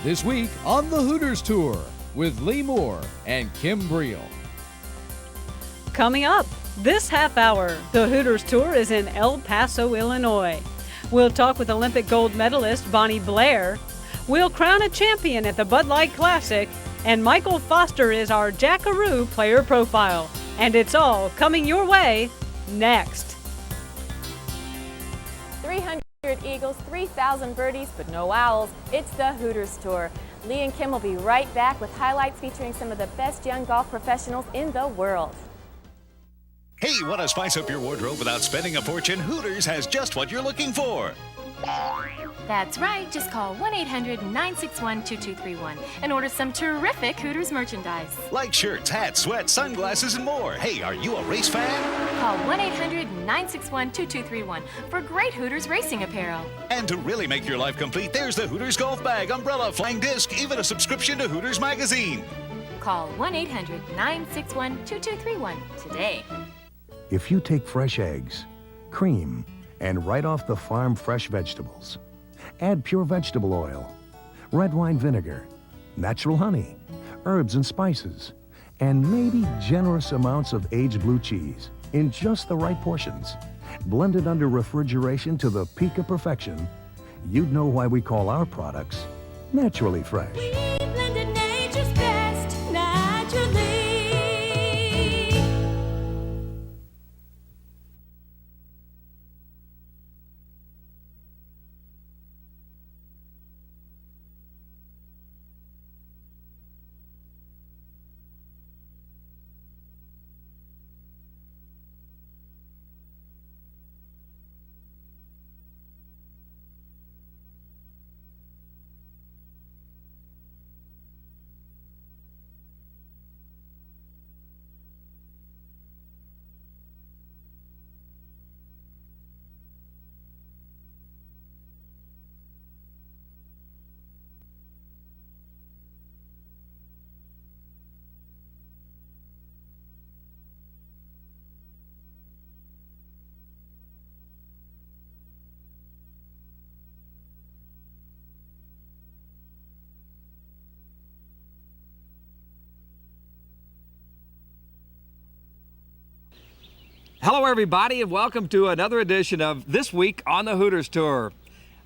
This week on the Hooters Tour with Lee Moore and Kim Breel. Coming up this half hour, the Hooters Tour is in El Paso, Illinois. We'll talk with Olympic gold medalist Bonnie Blair. We'll crown a champion at the Bud Light Classic. And Michael Foster is our Jackaroo player profile. And it's all coming your way next. 300 eagles, 3,000 birdies, but no owls. It's the Hooters Tour. Lee and Kim will be right back with highlights featuring some of the best young golf professionals in the world. Hey, want to spice up your wardrobe without spending a fortune? Hooters has just what you're looking for. That's right. Just call 1-800-961-2231 and order some terrific Hooters merchandise. Like shirts, hats, sweats, sunglasses, and more. Hey, are you a race fan? Call 1-800-961-2231 for great Hooters racing apparel. And to really make your life complete, there's the Hooters golf bag, umbrella, flying disc, even a subscription to Hooters magazine. Call 1-800-961-2231 today. If you take fresh eggs, cream, and right off the farm fresh vegetables, add pure vegetable oil, red wine vinegar, natural honey, herbs and spices, and maybe generous amounts of aged blue cheese in just the right portions, blended under refrigeration to the peak of perfection, you'd know why we call our products naturally fresh. We blended nature's best naturally. Hello everybody and welcome to another edition of This Week on the Hooters Tour.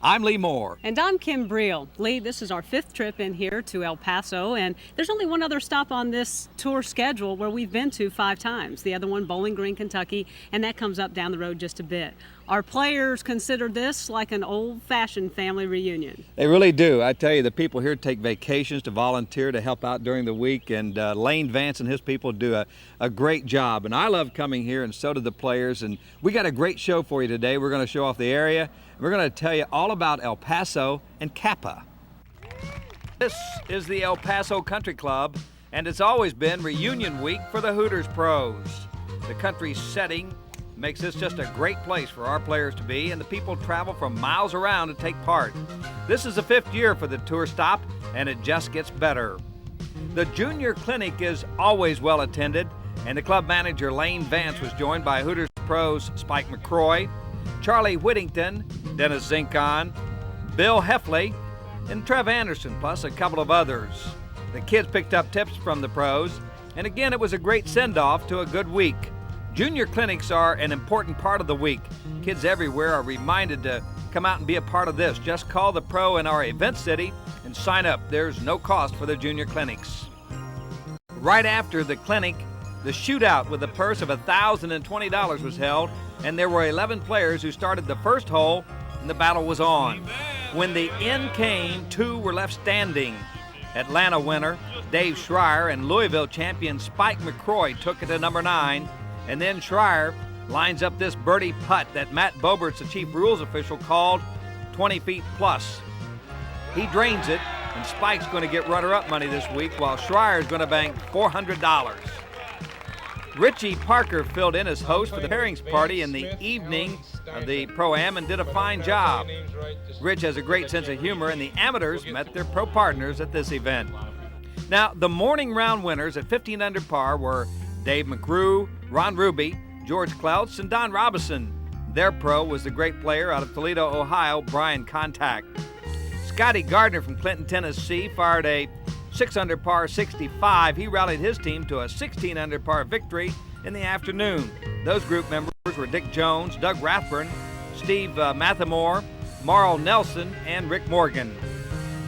I'm Lee Moore. And I'm Kim Breel. Lee, this is our 5th trip in here to El Paso, and there's only one other stop on this tour schedule where we've been to 5 times. The other one, Bowling Green, Kentucky, and that comes up down the road just a bit. Our players consider this like an old-fashioned family reunion. They really do. I tell you, the people here take vacations to volunteer to help out during the week, and Lane Vance and his people do a great job. And I love coming here, and so do the players. And we got a great show for you today. We're going to show off the area. We're going to tell you all about El Paso and Kappa. This is the El Paso Country Club, and it's always been reunion week for the Hooters pros. The country setting makes this just a great place for our players to be, and the people travel from miles around to take part. This is the 5th year for the tour stop, and it just gets better. The junior clinic is always well attended, and the club manager Lane Vance was joined by Hooters pros Spike McCroy, Charlie Whittington, Dennis Zinkon, Bill Heffley, and Trev Anderson, plus a couple of others. The kids picked up tips from the pros, and again it was a great send-off to a good week. Junior clinics are an important part of the week. Kids everywhere are reminded to come out and be a part of this. Just call the pro in our event city and sign up. There's no cost for the junior clinics. Right after the clinic, the shootout with a purse of $1,020 was held, and there were 11 players who started the first hole, and the battle was on. When the end came, 2 were left standing. Atlanta winner Dave Schreier and Louisville champion Spike McCroy took it to number 9. And then Schreier lines up this birdie putt that Matt Boberts, the chief rules official, called 20 feet plus. He drains it, and Spike's going to get runner-up money this week, while Schreier's going to bank $400. Richie Parker filled in as host for the pairings party in the evening of the Pro-Am and did a fine job. Rich has a great sense of humor, and the amateurs met their pro partners at this event. Now, the morning round winners at 15 under par were Dave McGrew, Ron Ruby, George Clouts, and Don Robinson. Their pro was the great player out of Toledo, Ohio, Brian Contact. Scotty Gardner from Clinton, Tennessee fired a 6-under par 65. He rallied his team to a 16-under par victory in the afternoon. Those group members were Dick Jones, Doug Rathburn, Steve Mathamore, Marl Nelson, and Rick Morgan.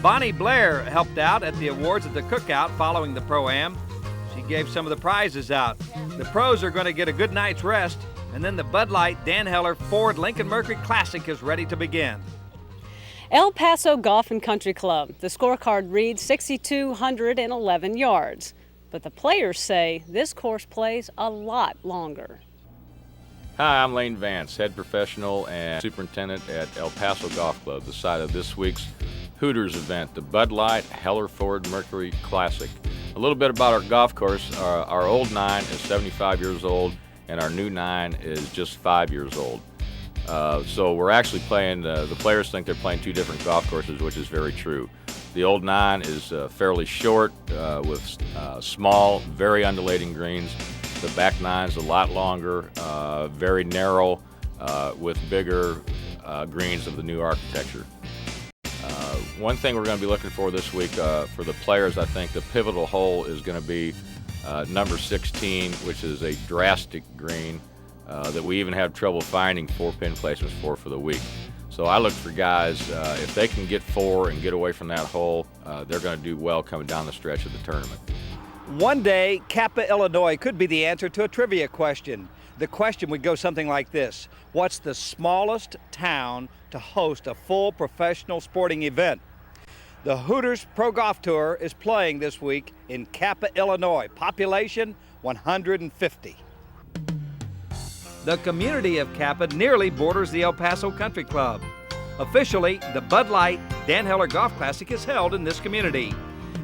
Bonnie Blair helped out at the awards at the cookout following the Pro-Am. She gave some of the prizes out. The pros are going to get a good night's rest, and then the Bud Light Dan Heller Ford Lincoln Mercury Classic is ready to begin. El Paso Golf and Country Club. The scorecard reads 6,211 yards. But the players say this course plays a lot longer. Hi, I'm Lane Vance, head professional and superintendent at El Paso Golf Club, the site of this week's Hooters event, the Bud Light Heller Ford Mercury Classic. A little bit about our golf course. Our old 9 is 75 years old, and our new 9 is just 5 years old. So we're actually playing, the players think they're playing two different golf courses, which is very true. The old 9 is fairly short with small, very undulating greens. The back 9 is a lot longer, very narrow with bigger greens of the new architecture. One thing we're going to be looking for this week for the players, I think the pivotal hole is going to be number 16, which is a drastic green that we even have trouble finding 4-pin placements for the week. So I look for guys, if they can get 4 and get away from that hole, they're going to do well coming down the stretch of the tournament. One day, Kappa, Illinois could be the answer to a trivia question. The question would go something like this: what's the smallest town to host a full professional sporting event? The Hooters Pro Golf Tour is playing this week in Kappa, Illinois. Population 150. The community of Kappa nearly borders the El Paso Country Club. Officially, the Bud Light Dan Heller Golf Classic is held in this community.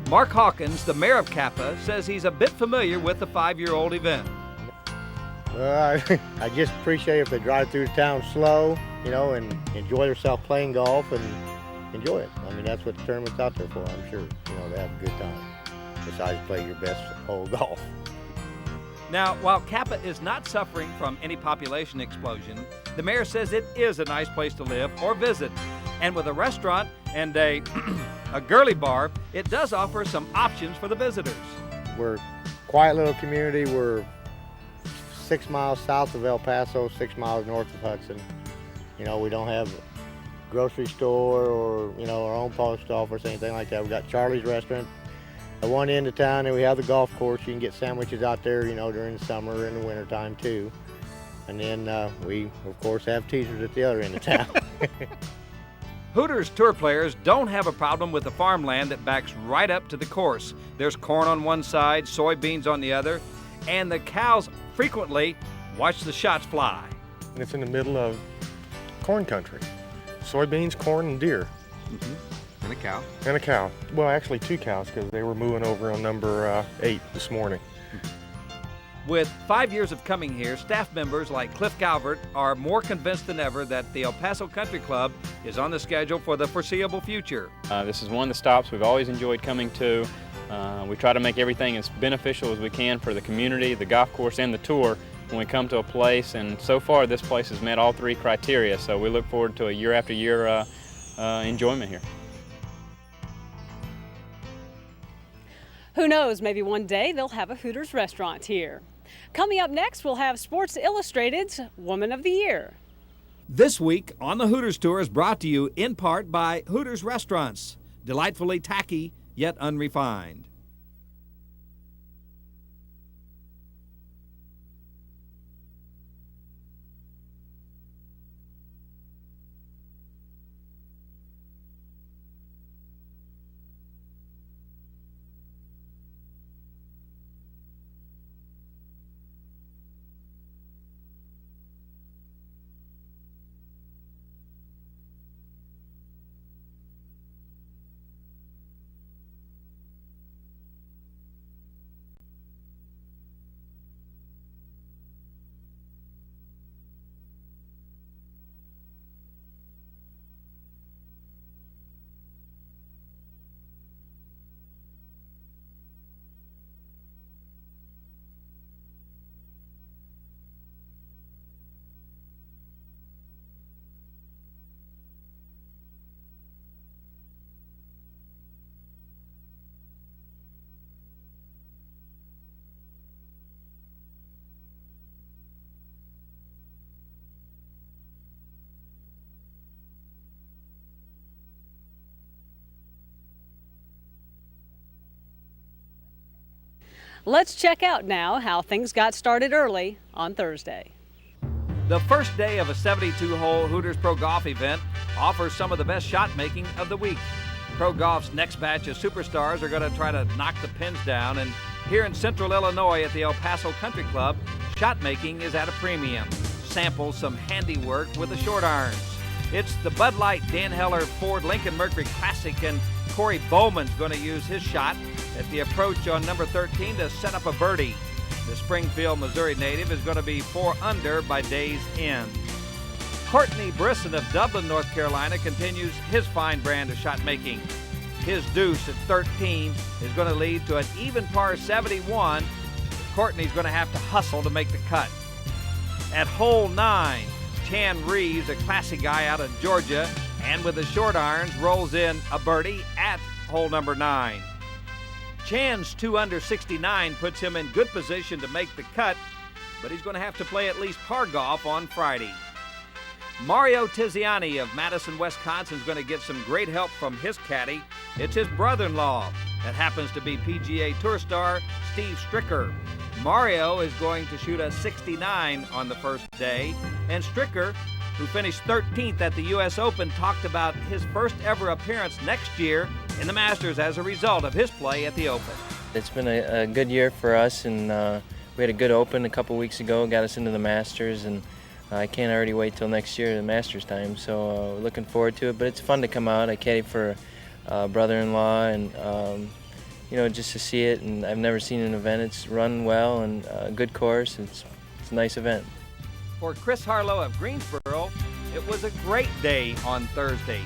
Mark Hawkins, the mayor of Kappa, says he's a bit familiar with the 5-year-old event. I just appreciate if they drive through the town slow, and enjoy themselves playing golf and enjoy it. I mean, that's what the tournament's out there for, I'm sure, to have a good time, besides play your best hole of golf. Now, while Kappa is not suffering from any population explosion, the mayor says it is a nice place to live or visit. And with a restaurant and a girly bar, it does offer some options for the visitors. We're a quiet little community. We're 6 miles south of El Paso, 6 miles north of Hudson. We don't have a grocery store or, our own post office or anything like that. We've got Charlie's Restaurant at one end of town, and we have the golf course. You can get sandwiches out there, during the summer and the winter time too. And then we, of course, have teasers at the other end of town. Hooters tour players don't have a problem with the farmland that backs right up to the course. There's corn on one side, soybeans on the other, and the cows frequently watch the shots fly. And it's in the middle of corn country. Soybeans, corn, and deer. Mm-hmm. And a cow. And a cow. Well, actually 2 cows, because they were moving over on number 8 this morning. With 5 years of coming here, staff members like Cliff Calvert are more convinced than ever that the El Paso Country Club is on the schedule for the foreseeable future. This is one of the stops we've always enjoyed coming to. We try to make everything as beneficial as we can for the community, the golf course, and the tour when we come to a place, and so far this place has met all 3 criteria, so we look forward to a year after year enjoyment here. Who knows, maybe one day they'll have a Hooters restaurant here. Coming up next, we'll have Sports Illustrated's Woman of the Year. This week on the Hooters Tour is brought to you in part by Hooters Restaurants, delightfully tacky yet unrefined. Let's check out now how things got started early on Thursday. The first day of a 72-hole Hooters Pro Golf event offers some of the best shot making of the week. Pro Golf's next batch of superstars are going to try to knock the pins down, and here in Central Illinois at the El Paso Country Club, shot making is at a premium. Sample some handiwork with the short irons. It's the Bud Light Dan Heller Ford Lincoln Mercury Classic, and Corey Bowman's going to use his shot at the approach on number 13 to set up a birdie. The Springfield, Missouri native is going to be 4 under by day's end. Courtney Brisson of Dublin, North Carolina continues his fine brand of shot making. His deuce at 13 is going to lead to an even par 71. Courtney's going to have to hustle to make the cut. At hole 9, Chan Reeves, a classy guy out of Georgia, and with the short irons rolls in a birdie at hole number 9. Chan's 2 under 69 puts him in good position to make the cut, but he's going to have to play at least par golf on Friday. Mario Tiziani of Madison, Wisconsin is going to get some great help from his caddy. It's his brother-in-law that happens to be PGA Tour star Steve Stricker. Mario is going to shoot a 69 on the first day, and Stricker, who finished 13th at the U.S. Open, talked about his first ever appearance next year in the Masters as a result of his play at the Open. It's been a good year for us, and we had a good Open a couple weeks ago, got us into the Masters, and I can't already wait till next year, the Masters time, so looking forward to it. But it's fun to come out. I caddy for brother-in-law, and just to see it, and I've never seen an event. It's run well and a good course. It's a nice event. For Chris Harlow of Greensboro, it was a great day on Thursday.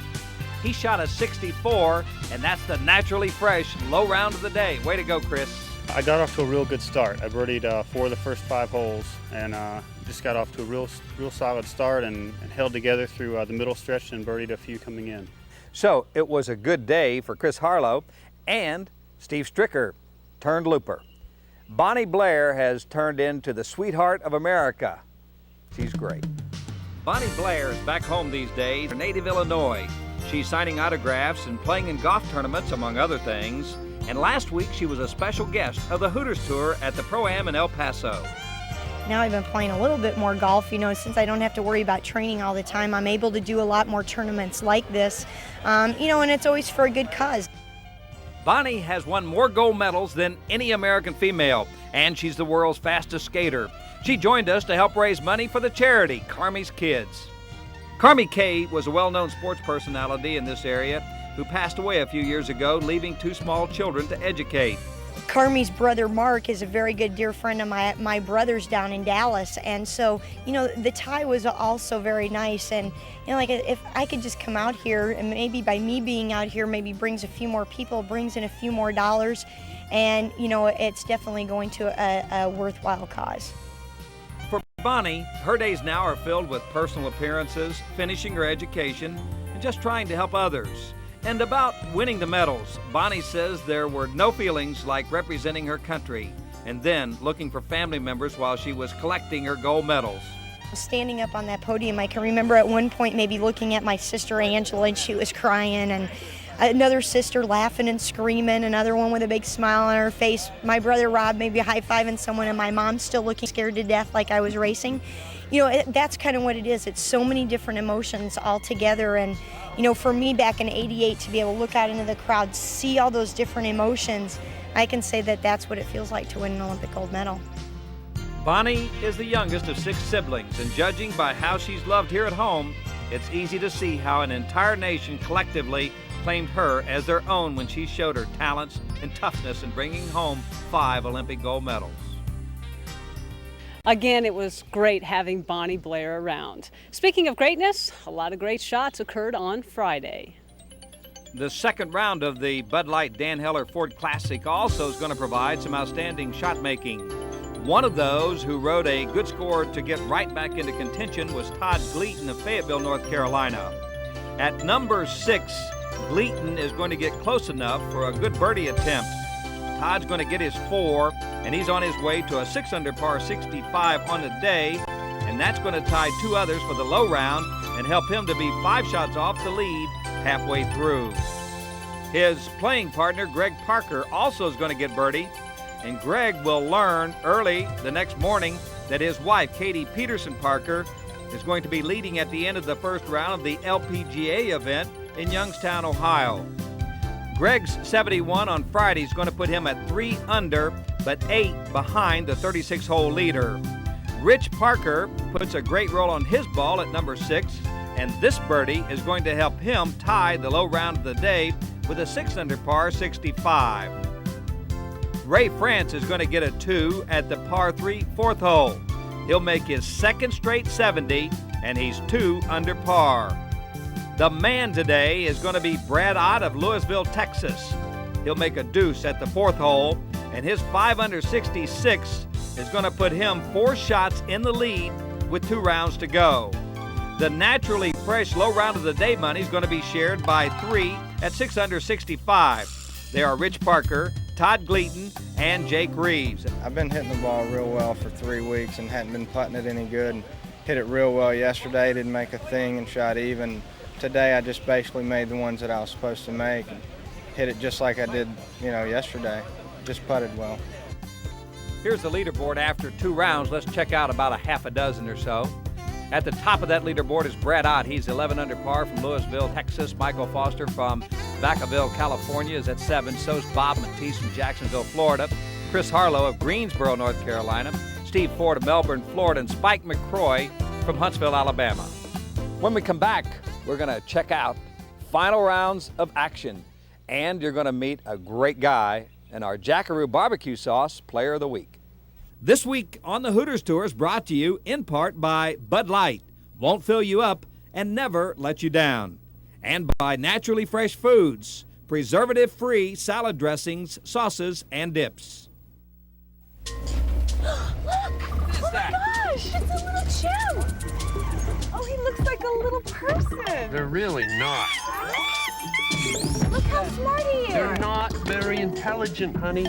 He shot a 64, and that's the naturally fresh low round of the day. Way to go, Chris. I got off to a real good start. I birdied 4 of the first 5 holes, and just got off to a real solid start and held together through the middle stretch and birdied a few coming in. So it was a good day for Chris Harlow, and Steve Stricker turned looper. Bonnie Blair has turned into the sweetheart of America. She's great. Bonnie Blair is back home these days, her native Illinois. She's signing autographs and playing in golf tournaments, among other things. And last week, she was a special guest of the Hooters Tour at the Pro-Am in El Paso. Now I've been playing a little bit more golf, since I don't have to worry about training all the time. I'm able to do a lot more tournaments like this, and it's always for a good cause. Bonnie has won more gold medals than any American female, and she's the world's fastest skater. She joined us to help raise money for the charity, Carmi's Kids. Carmi Kay was a well-known sports personality in this area who passed away a few years ago, leaving 2 small children to educate. Carmi's brother Mark is a very good dear friend of my brother's down in Dallas, and so the tie was also very nice. And if I could just come out here, and maybe by me being out here maybe brings a few more people, brings in a few more dollars, and it's definitely going to a worthwhile cause. For Bonnie, her days now are filled with personal appearances, finishing her education, and just trying to help others. And about winning the medals, Bonnie says there were no feelings like representing her country and then looking for family members while she was collecting her gold medals. Standing up on that podium, I can remember at one point maybe looking at my sister Angela, and she was crying, and another sister laughing and screaming, another one with a big smile on her face, my brother Rob maybe high-fiving someone, and my mom still looking scared to death like I was racing. That's kind of what it is. It's so many different emotions all together, and for me back in '88 to be able to look out into the crowd, see all those different emotions, I can say that that's what it feels like to win an Olympic gold medal. Bonnie is the youngest of 6 siblings, and judging by how she's loved here at home, it's easy to see how an entire nation collectively claimed her as their own when she showed her talents and toughness in bringing home 5 Olympic gold medals. Again, it was great having Bonnie Blair around. Speaking of greatness, a lot of great shots occurred on Friday. The second round of the Bud Light Dan Heller Ford Classic also is going to provide some outstanding shot making. One of those who rode a good score to get right back into contention was Todd Gleaton of Fayetteville, North Carolina. At number 6, Gleaton is going to get close enough for a good birdie attempt. Todd's going to get his 4, and he's on his way to a 6 under par 65 on the day, and that's going to tie 2 others for the low round and help him to be 5 shots off the lead halfway through. His playing partner, Greg Parker, also is going to get birdie, And Greg will learn early the next morning that his wife, Katie Peterson Parker, is going to be leading at the end of the first round of the LPGA event in Youngstown, Ohio. Greg's 71 on Friday is going to put him at 3 under, but 8 behind the 36-hole leader. Rich Parker puts a great roll on his ball at number 6, and this birdie is going to help him tie the low round of the day with a 6 under par 65. Ray France is going to get a 2 at the par 3 4th hole. He'll make his second straight 70, and he's 2 under par. The man today is going to be Brad Ott of Louisville, Texas. He'll make a deuce at the 4th hole, and his 5 under 66 is going to put him 4 shots in the lead with 2 rounds to go. The naturally fresh low round of the day money is going to be shared by 3 at 6 under 65. They are Rich Parker, Todd Gleaton, and Jake Reeves. I've been hitting the ball real well for 3 weeks and hadn't been putting it any good. Hit it real well yesterday, didn't make a thing and shot even. Today I just basically made the ones that I was supposed to make. Hit it just like I did, yesterday. Just putted well. Here's the leaderboard after 2 rounds. Let's check out about a half a dozen or so. At the top of that leaderboard is Brad Ott. He's 11 under par from Louisville, Texas. Michael Foster from Vacaville, California is at 7. So's Bob Matisse from Jacksonville, Florida. Chris Harlow of Greensboro, North Carolina. Steve Ford of Melbourne, Florida. And Spike McCroy from Huntsville, Alabama. When we come back, we're going to check out final rounds of action. And you're going to meet a great guy and our Jackaroo Barbecue Sauce Player of the Week. This week on the Hooters Tour is brought to you in part by Bud Light, won't fill you up and never let you down. And by Naturally Fresh Foods, preservative-free salad dressings, sauces, and dips. Look! Oh my gosh! It's a little chimp! Oh, he looks like a little person! They're really not. Look how smart he is! They're not very intelligent, honey.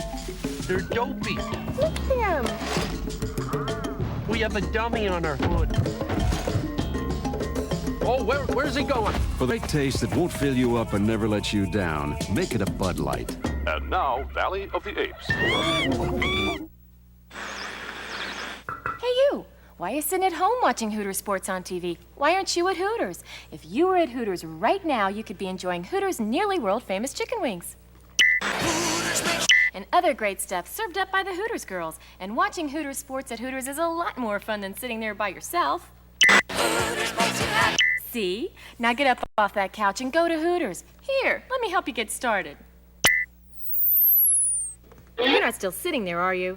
They're dopey. Look at him! We have a dummy on our hood. Oh, where's he going? For the taste that won't fill you up and never let you down, make it a Bud Light. And now, Valley of the Apes. Hey, you! Why are you sitting at home watching Hooters sports on TV? Why aren't you at Hooters? If you were at Hooters right now, you could be enjoying Hooters' nearly world-famous chicken wings. And other great stuff served up by the Hooters girls. And watching Hooters sports at Hooters is a lot more fun than sitting there by yourself. See? Now get up off that couch and go to Hooters. Here, let me help you get started. You're not still sitting there, are you?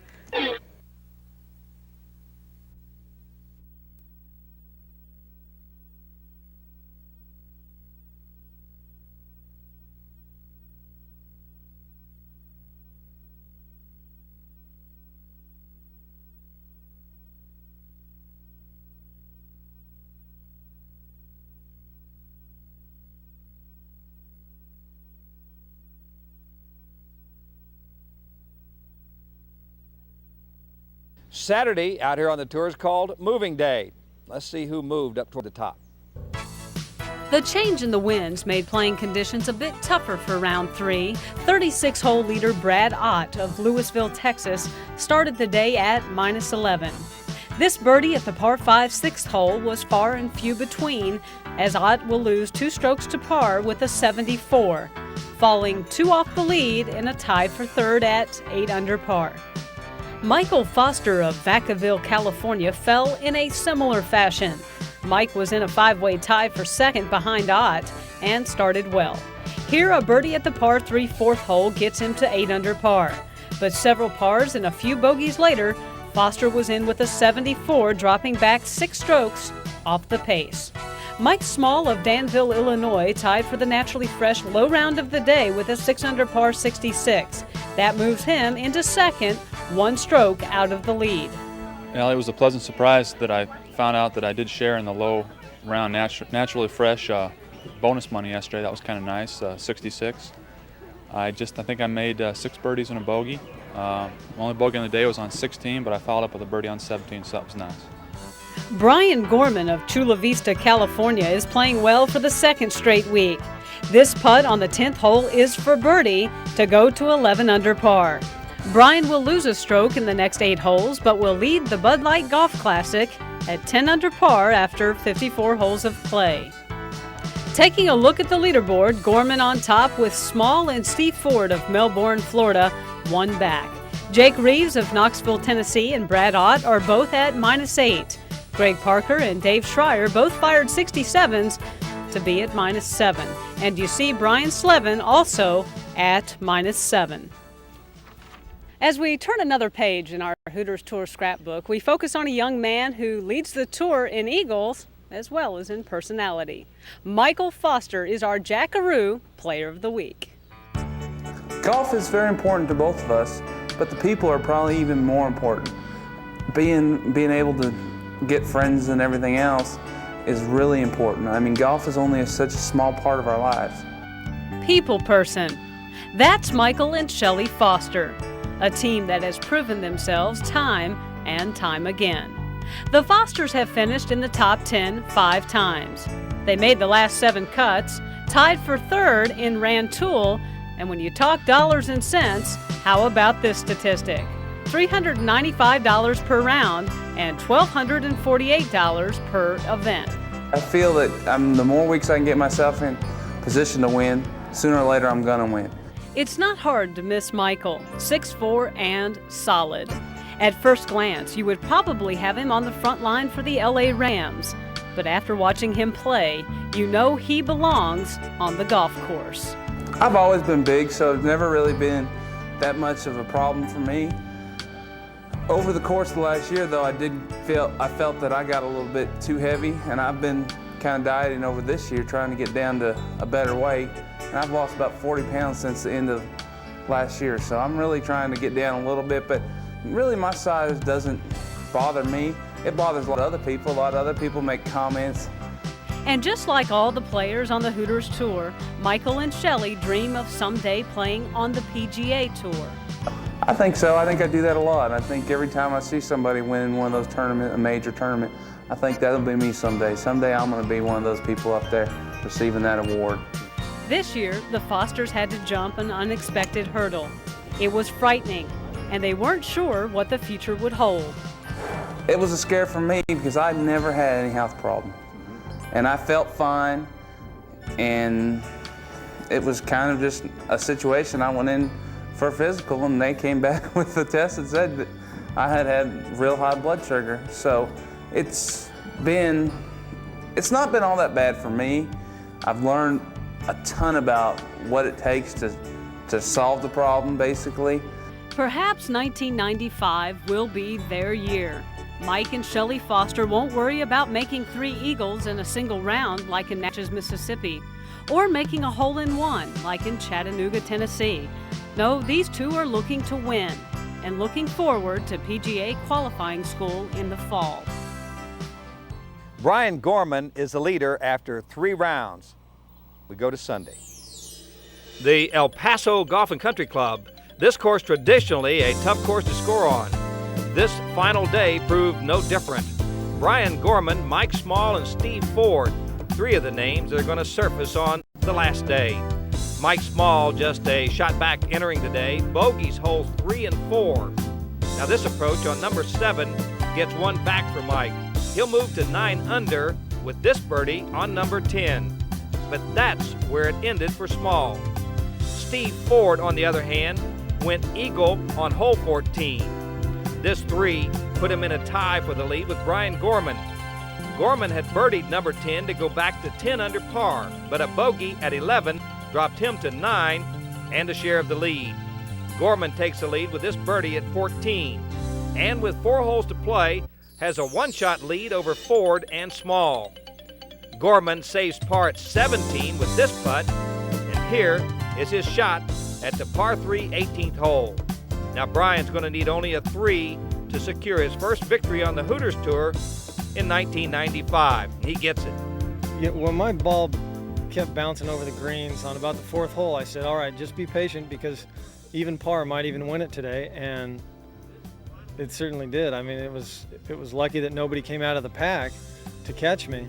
Saturday out here on the tour is called Moving Day. Let's see who moved up toward the top. The change in the winds made playing conditions a bit tougher for round 3. 36-hole leader Brad Ott of Louisville, Texas, started the day at -11. This birdie at the par 5 6th hole was far and few between, as Ott will lose 2 strokes to par with a 74, falling 2 off the lead in a tie for 3rd at 8 under par. Michael Foster of Vacaville, California, fell in a similar fashion. Mike was in a 5-way tie for 2nd behind Ott and started well. Here, a birdie at the par 3 4th hole gets him to 8 under par. But several pars and a few bogeys later, Foster was in with a 74, dropping back 6 strokes off the pace. Mike Small of Danville, Illinois, tied for the naturally fresh low round of the day with a 6 under par 66. That moves him into 2nd, 1 stroke out of the lead. Well, it was a pleasant surprise that I found out that I did share in the low round naturally fresh bonus money yesterday. That was kind of nice, 66. I think I made 6 birdies and a bogey. Only bogey on the day was on 16, but I followed up with a birdie on 17, so that was nice. Brian Gorman of Chula Vista, California, is playing well for the 2nd straight week. This putt on the 10th hole is for birdie to go to 11 under par. Brian will lose a stroke in the next 8 holes, but will lead the Bud Light Golf Classic at 10 under par after 54 holes of play. Taking a look at the leaderboard, Gorman on top with Small and Steve Ford of Melbourne, Florida, 1 back. Jake Reeves of Knoxville, Tennessee, and Brad Ott are both at -8. Greg Parker and Dave Schreier both fired 67s to be at -7. And you see Brian Slevin also at -7. As we turn another page in our Hooters Tour scrapbook, we focus on a young man who leads the tour in eagles as well as in personality. Michael Foster is our Jackaroo Player of the Week. Golf is very important to both of us, but the people are probably even more important. Being able to get friends and everything else is really important. I mean, golf is only such a small part of our lives. People person. That's Michael and Shelley Foster, a team that has proven themselves time and time again. The Fosters have finished in the top 10 5 times. They made the last 7 cuts, tied for 3rd in Rantoul, and when you talk dollars and cents, how about this statistic? $395 per round and $1,248 per event. I feel that the more weeks I can get myself in position to win, sooner or later I'm gonna win. It's not hard to miss Michael, 6'4" and solid. At first glance, you would probably have him on the front line for the LA Rams. But after watching him play, you know he belongs on the golf course. I've always been big, so it's never really been that much of a problem for me. Over the course of the last year, though, I felt that I got a little bit too heavy, and I've been kind of dieting over this year, trying to get down to a better weight. And I've lost about 40 pounds since the end of last year, so I'm really trying to get down a little bit, but really my size doesn't bother me. It bothers a lot of other people. A lot of other people make comments. And just like all the players on the Hooters Tour, Michael and Shelley dream of someday playing on the PGA Tour. I think so. I think I do that a lot. I think every time I see somebody winning one of those tournaments, a major tournament, I think that'll be me someday. Someday I'm going to be one of those people up there receiving that award. This year, the Fosters had to jump an unexpected hurdle. It was frightening, and they weren't sure what the future would hold. It was a scare for me because I never had any health problem. And I felt fine, and it was kind of just a situation. I went in for a physical, and they came back with the test that said that I had real high blood sugar. So it's not been all that bad for me. I've learned a ton about what it takes to solve the problem, basically. Perhaps 1995 will be their year. Mike and Shelley Foster won't worry about making 3 eagles in a single round like in Natchez, Mississippi, or making a hole-in-one like in Chattanooga, Tennessee. No, these two are looking to win and looking forward to PGA qualifying school in the fall. Brian Gorman is the leader after 3 rounds. We go to Sunday. The El Paso Golf and Country Club. This course traditionally a tough course to score on. This final day proved no different. Brian Gorman, Mike Small, and Steve Ford, 3 of the names that are going to surface on the last day. Mike Small just a shot back entering the day, bogeys holes 3 and 4. Now this approach on number 7 gets 1 back for Mike. He'll move to 9 under with this birdie on number 10. But that's where it ended for Small. Steve Ford, on the other hand, went eagle on hole 14. This 3 put him in a tie for the lead with Brian Gorman. Gorman had birdied number 10 to go back to 10 under par, but a bogey at 11 dropped him to 9 and a share of the lead. Gorman takes the lead with this birdie at 14, and with 4 holes to play, has a 1-shot lead over Ford and Small. Gorman saves par at 17 with this putt, and here is his shot at the par 3 18th hole. Now Brian's going to need only a 3 to secure his first victory on the Hooters Tour in 1995. He gets it. Yeah, when my ball kept bouncing over the greens on about the 4th hole, I said, all right, just be patient because even par might even win it today, and it certainly did. I mean, it was lucky that nobody came out of the pack to catch me.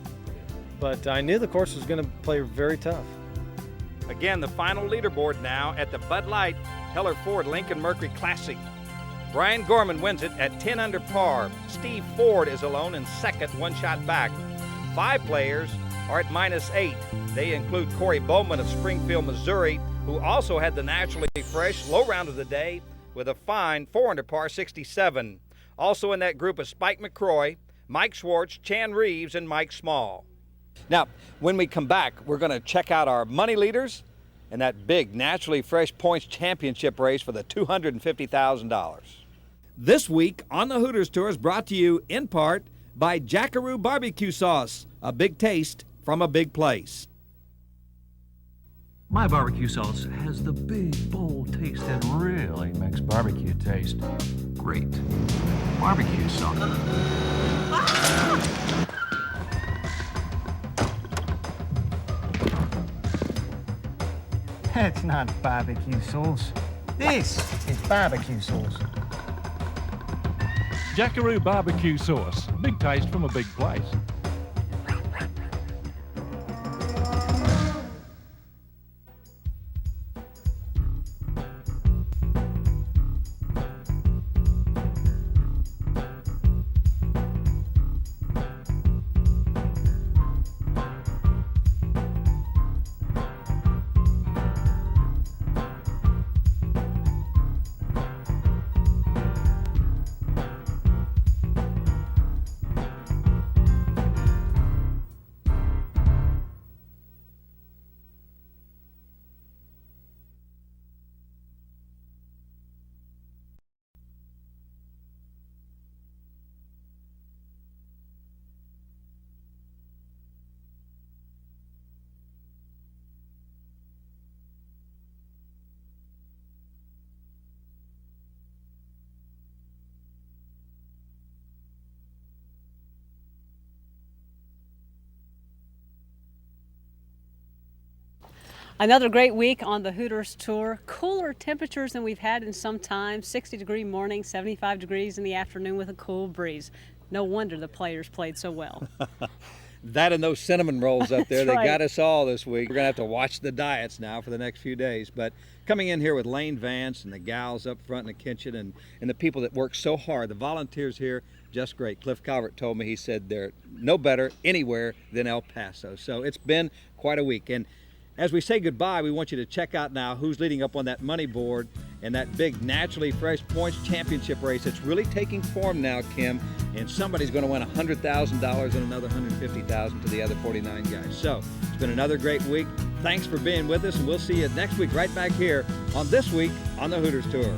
But I knew the course was going to play very tough. Again, the final leaderboard now at the Bud Light Heller Ford Lincoln Mercury Classic. Brian Gorman wins it at 10 under par. Steve Ford is alone in second, one shot back. 5 players are at -8. They include Corey Bowman of Springfield, Missouri, who also had the naturally fresh low round of the day with a fine 4 under par 67. Also in that group is Spike McCroy, Mike Schwartz, Chan Reeves, and Mike Small. Now, when we come back, we're going to check out our money leaders and that big Naturally Fresh Points Championship race for the $250,000. This week on the Hooters Tour is brought to you in part by Jackaroo Barbecue Sauce, a big taste from a big place. My barbecue sauce has the big, bold taste that really makes barbecue taste great. Barbecue sauce. That's not barbecue sauce. This is barbecue sauce. Jackaroo Barbecue Sauce. Big taste from a big place. Another great week on the Hooters Tour. Cooler temperatures than we've had in some time. 60-degree morning, 75 degrees in the afternoon with a cool breeze. No wonder the players played so well. That and those cinnamon rolls up there, That's right. They got us all this week. We're going to have to watch the diets now for the next few days. But coming in here with Lane Vance and the gals up front in the kitchen and the people that work so hard, the volunteers here, just great. Cliff Calvert told me, he said they're no better anywhere than El Paso. So it's been quite a week. And as we say goodbye, we want you to check out now who's leading up on that money board and that big Naturally Fresh Points Championship race. It's really taking form now, Kim, and somebody's going to win $100,000 and another $150,000 to the other 49 guys. So it's been another great week. Thanks for being with us, and we'll see you next week right back here on This Week on the Hooters Tour.